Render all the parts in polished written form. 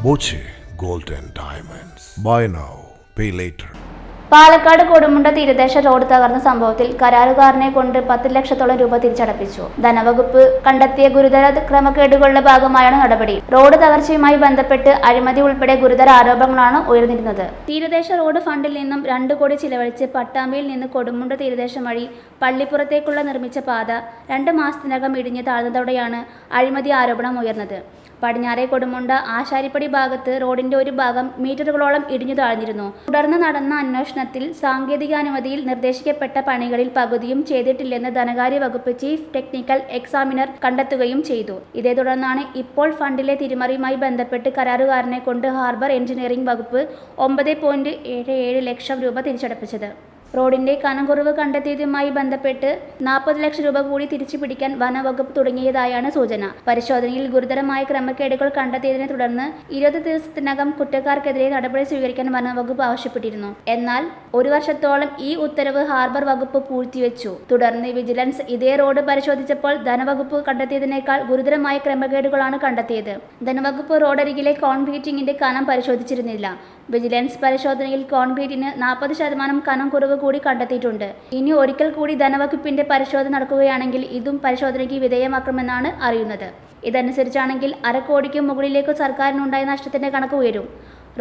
Boche Gold and Diamonds. Buy now, pay later. Palakkad Kodumunda തീരദേശ road തകർന്ന സംഭവത്തിൽ കരാറുകാരനെ കൊണ്ട് 10 ലക്ഷത്തോളം രൂപ തിരിച്ചടപ്പിച്ചു. ധനവകുപ്പ് കണ്ടെത്തിയ ഗുരുതര ക്രമക്കേടുകളുടെ ഭാഗമായാണ് നടപടി. റോഡ് തകർച്ചയുമായി ബന്ധപ്പെട്ട് അഴിമതി ഉൾപ്പെടെ ഗുരുതര ആരോപണങ്ങളാണ് ഉയർന്നിരുന്നത്. തീരദേശ റോഡ് ഫണ്ടിൽ നിന്നും 2 കോടി ചിലവഴിച്ച് പട്ടാമ്പിയിൽ നിന്ന് കൊടുമുണ്ട തീരദേശം വഴി പള്ളിപ്പുറത്തേക്കുള്ള നിർമ്മിച്ച പാത 2 മാസത്തിനകം ഇടിഞ്ഞ് താഴ്ന്നതോടെയാണ് അഴിമതി ആരോപണം ഉയർന്നത്. പടിഞ്ഞാറേ കൊടുമുണ്ട ആശാരിപ്പടി ഭാഗത്ത് റോഡിന്റെ ഒരു ഭാഗം മീറ്ററുകളോളം ഇടിഞ്ഞു താഴ്ന്നിരുന്നു. തുടർന്ന് നടന്ന അന്വേഷണത്തിൽ സാങ്കേതികാനുമതിയിൽ നിർദ്ദേശിക്കപ്പെട്ട പണികളിൽ പകുതിയും ചെയ്തിട്ടില്ലെന്ന് ധനകാര്യ വകുപ്പ് ചീഫ് ടെക്നിക്കൽ എക്സാമിനർ കണ്ടെത്തുകയും ചെയ്തു. ഇതേ തുടർന്നാണ് ഇപ്പോൾ ഫണ്ടിലെ തിരിമറിയുമായി ബന്ധപ്പെട്ട് കരാറുകാരനെ കൊണ്ട് ഹാർബർ എഞ്ചിനീയറിംഗ് വകുപ്പ് 9.77 ലക്ഷം രൂപ തിരിച്ചടപ്പിച്ചത്. റോഡിന്റെ കനം കുറവ് കണ്ടെത്തിയതുമായി ബന്ധപ്പെട്ട് 40 ലക്ഷം രൂപ കൂടി തിരിച്ചു പിടിക്കാൻ വനവകുപ്പ് തുടങ്ങിയതായാണ് സൂചന. പരിശോധനയിൽ ഗുരുതരമായ ക്രമക്കേടുകൾ കണ്ടെത്തിയതിനെ തുടർന്ന് 20 ദിവസത്തിനകം കുറ്റക്കാർക്കെതിരെ നടപടി സ്വീകരിക്കാൻ വനവകുപ്പ് ആവശ്യപ്പെട്ടിരുന്നു. എന്നാൽ 1 വർഷത്തോളം ഈ ഉത്തരവ് ഹാർബർ വകുപ്പ് പൂഴ്ത്തിവെച്ചു. തുടർന്ന് വിജിലൻസ് ഇതേ റോഡ് പരിശോധിച്ചപ്പോൾ ധനവകുപ്പ് കണ്ടെത്തിയതിനേക്കാൾ ഗുരുതരമായ ക്രമക്കേടുകളാണ് കണ്ടെത്തിയത്. ധനവകുപ്പ് റോഡരികിലെ കോൺക്രീറ്റിംഗിന്റെ കനം പരിശോധിച്ചിരുന്നില്ല. വിജിലൻസ് പരിശോധനയിൽ കോൺക്രീറ്റിന് 40% കനം കുറവ് കൂടി കണ്ടെത്തിയിട്ടുണ്ട്. ഇനി ഒരിക്കൽ കൂടി ധനവകുപ്പിന്റെ പരിശോധന നടക്കുകയാണെങ്കിൽ ഇതും പരിശോധനയ്ക്ക് വിധേയമാക്കുമെന്നാണ് അറിയുന്നത്. ഇതനുസരിച്ചാണെങ്കിൽ 1/2 കോടിക്ക് മുകളിലേക്ക് സർക്കാരിനുണ്ടായ നഷ്ടത്തിന്റെ കണക്ക് ഉയരും.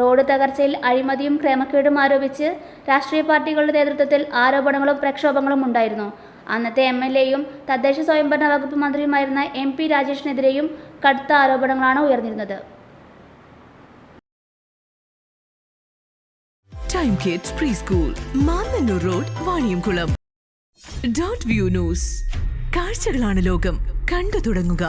റോഡ് തകർച്ചയിൽ അഴിമതിയും ക്രമക്കേടും ആരോപിച്ച് രാഷ്ട്രീയ പാർട്ടികളുടെ നേതൃത്വത്തിൽ ആരോപണങ്ങളും പ്രക്ഷോഭങ്ങളും ഉണ്ടായിരുന്നു. അന്നത്തെ MLA-യും തദ്ദേശ സ്വയംഭരണ വകുപ്പ് മന്ത്രിയുമായിരുന്ന MP രാജേഷിനെതിരെയും കടുത്ത ആരോപണങ്ങളാണ് ഉയർന്നിരുന്നത്. Time Kids Preschool, Mannannur road, Vaniyamkulam. .view News. കാഴ്ചകളാണ് ലോകം, കണ്ടു തുടങ്ങുക.